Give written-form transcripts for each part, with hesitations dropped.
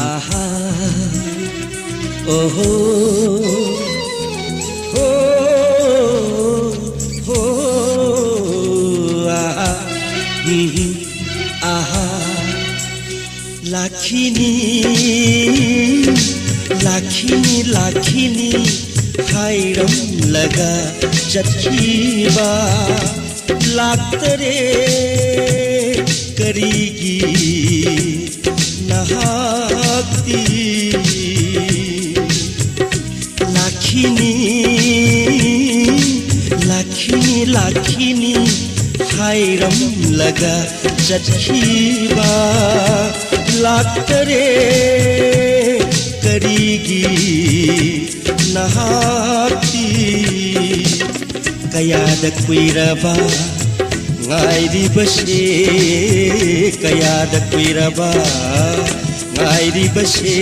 aha, oh, oh, oh, ah, aha, Lakini, Lakini, Lakini, Khairam laga chachhiba, Laktare karigi nahakti. Lakini, Lakini, Lakini, Khairam laga chachhiba, Laktare karigi nahakti. Kayada kuiraba ngairi bashe, kayada kuiraba ngairi bashe.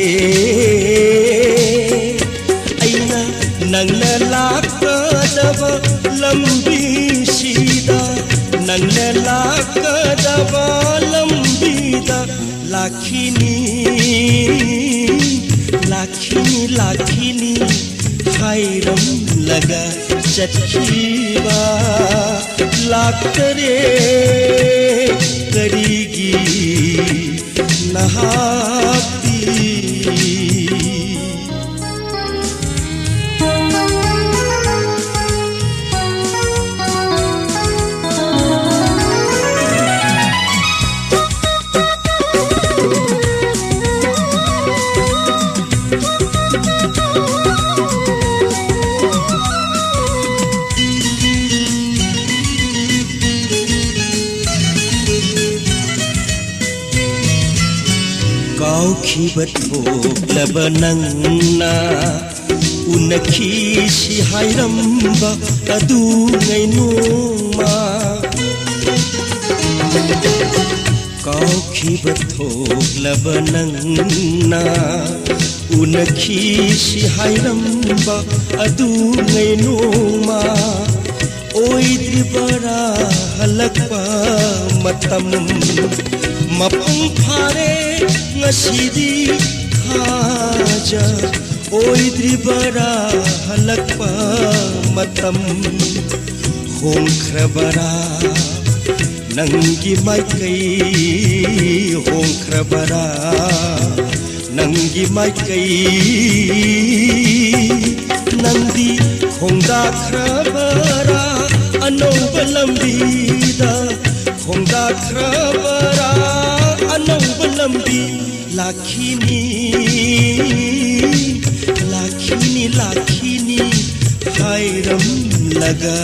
Aina nangna lakadaba lambi sida, nangna lakadaba lambi da. Lakini, Lakini, Lakini, Khairam laga chachhiba, Laktare karigi nahakti. Kaukibat hoglaba nangna unakhi si hairamba adu ngai numa. Kaukibat hoglaba nangna unakhi si hairamba adu ngai numa. Oidribara halakpa matam mapung phare ngasidi khaja. Oidribara halakpa matam hongkrabara nangi maikai, hongkrabara nangi maikai. Nandi khongdakrabara anauba lambida, khongdakrabara anauba lambi. Lakini, Lakini, Lakini, Khairam laga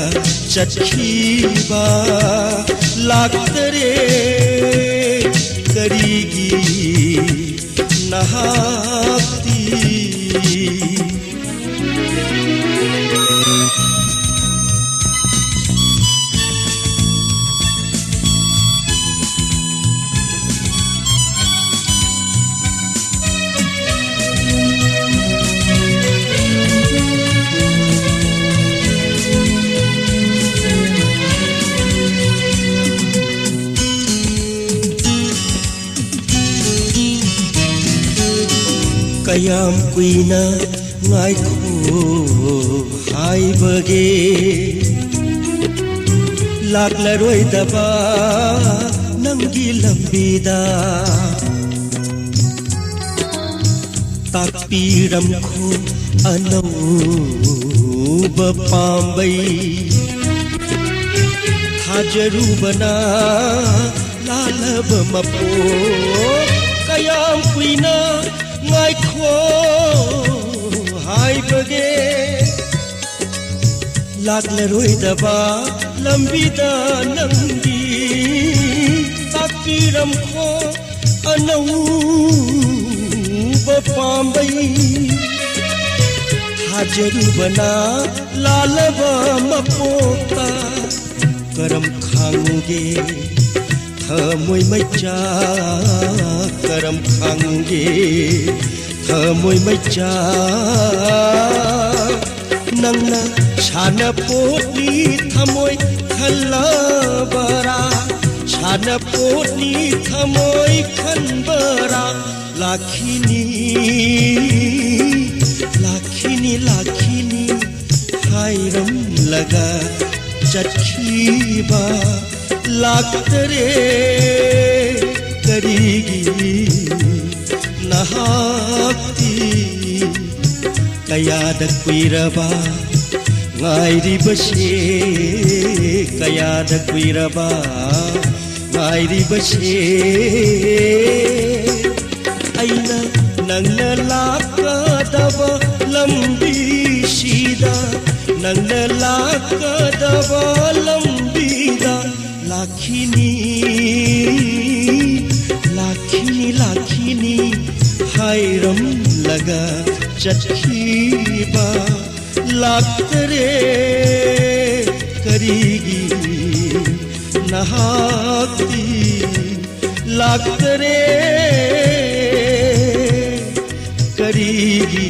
chachhiba, Laktare karigi nahakti. Kayam kuina ngaikho haibage, laklaroi daba nangi lambida. Takpiram kho anauba pambai, hajaru bana lalaba mapo. Kayam kuina ngaikho haibage, laklaroi daba lambida nangi. Takpiram kho anauba pambai, hajaru bana lalaba mapota. Karam khange thamoi macha, karam khange thamoi macha. Nangna chana potni thamoi khalabara, chana potni thamoi khanbara. लाखिनी लाखिनी लाखिनी हायरम लगा चटखीबा लाक्तरे करीगी नहाक्ती कयाद कुइरबा ngꯥꯏꯔꯤꯕꯁꯦ ꯀꯌꯥꯗ ꯀꯨꯏꯔꯕ ꯉꯥꯏꯔꯤꯕꯁꯦ ꯑꯩꯅ ꯅꯪꯅ ꯂꯥꯛꯀꯗꯕ ꯂꯝꯕꯤꯁꯤꯗ ꯅꯪꯅ ꯂꯥꯛꯀꯗꯕ ꯂꯝꯕꯤꯗ ꯂꯥꯛꯈꯤꯅꯤ ꯂꯥꯛꯈꯤꯅꯤ ꯂꯥꯛꯈꯤꯅꯤ ꯍꯥꯏꯔꯝꯂꯒ ꯆꯠꯈꯤꯕ लाक्तरे करीगी नहाती लाक्तरे करीगी